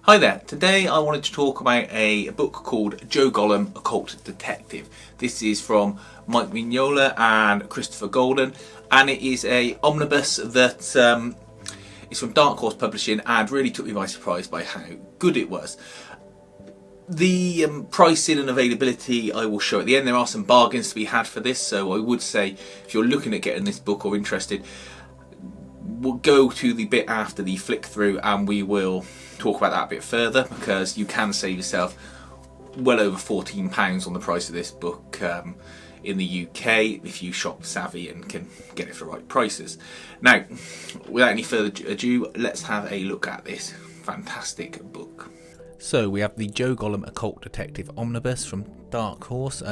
Hi there, today I wanted to talk about a book called Joe Golem Occult Detective. This is from Mignola and Christopher Golden, and it is a omnibus that is from Dark Horse Publishing and really took me by surprise by how good it was. The pricing and availability I will show at the end. There are some bargains to be had for this, so I would say if you're looking at getting this book or interested, we'll go to the bit after the flick through and we will talk about that a bit further, because you can save yourself well over £14 on the price of this book in the UK if you shop savvy and can get it for the right prices. Now, without any further ado, let's have a look at this fantastic book. So we have the Joe Golem Occult Detective Omnibus from Dark Horse.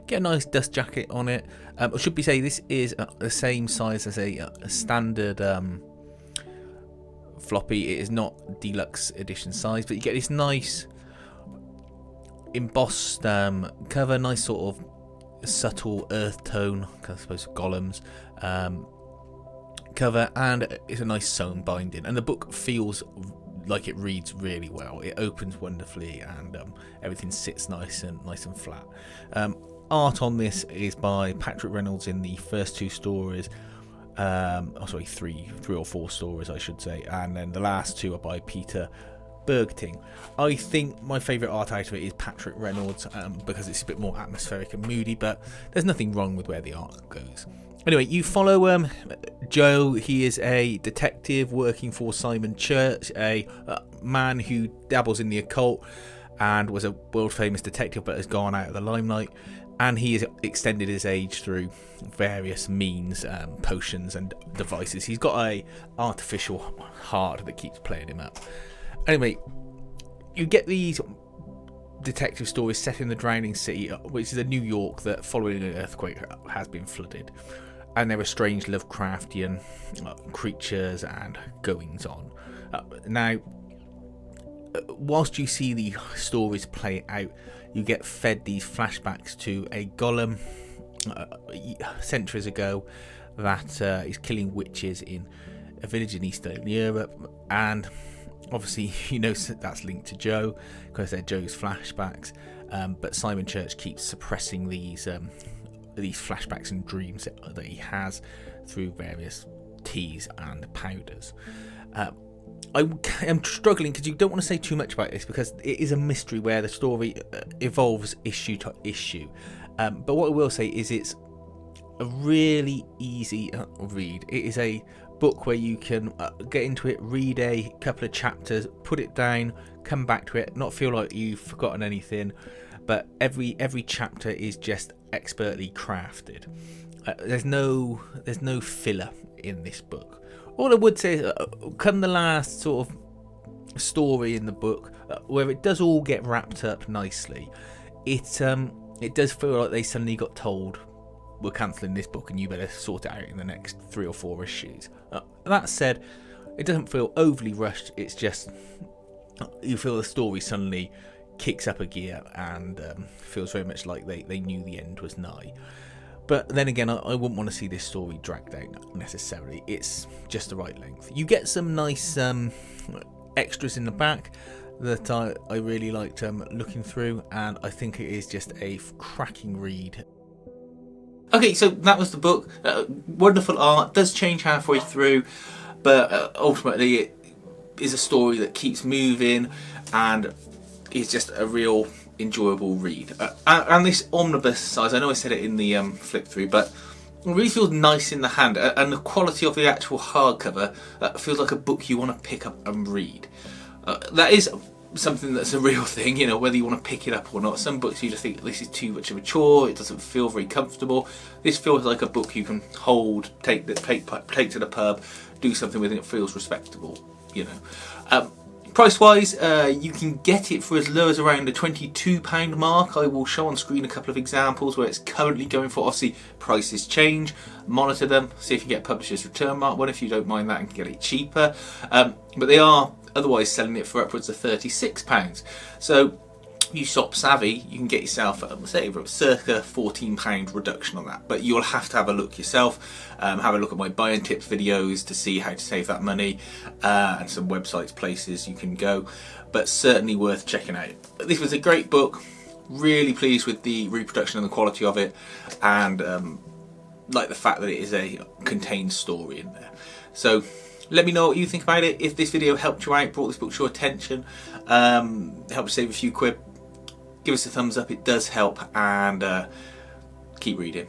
Get a nice dust jacket on it. Or should we say this is the same size as a standard floppy. It is not deluxe edition size, but you get this nice embossed cover, nice sort of subtle earth tone, I suppose golems cover, and it's a nice sewn binding. And the book feels like it reads really well. It opens wonderfully, and everything sits nice and flat. Art on this is by Patric Reynolds in the first two stories. Three or four stories, I should say, and then the last two are by Peter Bergting. I think my favourite art out of it is Patric Reynolds because it's a bit more atmospheric and moody, but there's nothing wrong with where the art goes. Anyway, you follow Joe. He is a detective working for Simon Church, a man who dabbles in the occult and was a world famous detective but has gone out of the limelight, and he has extended his age through various means, potions and devices. He's got a artificial heart that keeps playing him up. Anyway, you get these detective stories set in the drowning city, which is a New York that, following an earthquake, has been flooded. And there are strange Lovecraftian creatures and goings on. Now, whilst you see the stories play out, you get fed these flashbacks to a golem centuries ago that is killing witches in a village in Eastern Europe, and obviously you know that's linked to Joe because they're Joe's flashbacks, but Simon Church keeps suppressing these flashbacks and dreams that he has through various teas and powders. I am struggling because you don't want to say too much about this because it is a mystery where the story evolves issue to issue. But what I will say is it's a really easy read. It is a book where you can get into it, read a couple of chapters, put it down, come back to it, not feel like you've forgotten anything. But every chapter is just expertly crafted. There's no filler in this book. All I would say is, come the last sort of story in the book, where it does all get wrapped up nicely, it does feel like they suddenly got told, we're cancelling this book and you better sort it out in the next 3 or 4 issues. That said, it doesn't feel overly rushed. It's just you feel the story suddenly kicks up a gear and feels very much like they knew the end was nigh. But then again, I wouldn't want to see this story dragged out necessarily. It's just the right length. You get some nice extras in the back that I really liked looking through, and I think it is just a cracking read. Okay, so that was the book. Wonderful art, does change halfway through, but ultimately it is a story that keeps moving and is just a real enjoyable read. And this omnibus size, I know I said it in the flip through, but it really feels nice in the hand, and the quality of the actual hardcover feels like a book you want to pick up and read. That is something that's a real thing, you know, whether you want to pick it up or not. Some books you just think this is too much of a chore, it doesn't feel very comfortable. This feels like a book you can hold, take to the pub, do something with it. It feels respectable, you know. Price wise, you can get it for as low as around the £22 mark. I will show on screen a couple of examples where it's currently going for. Obviously prices change, monitor them, see if you get publisher's return mark one if you don't mind that and can get it cheaper. But they are otherwise selling it for upwards of £36. So you shop savvy, you can get yourself say a circa £14 reduction on that, but you'll have to have a look yourself. Have a look at my buying tips videos to see how to save that money, and some websites, places you can go, but certainly worth checking out. This was a great book, really pleased with the reproduction and the quality of it, and like the fact that it is a contained story in there. So let me know what you think about it. If this video helped you out, brought this book to your attention, helped you save a few quid, give us a thumbs up, it does help, and keep reading.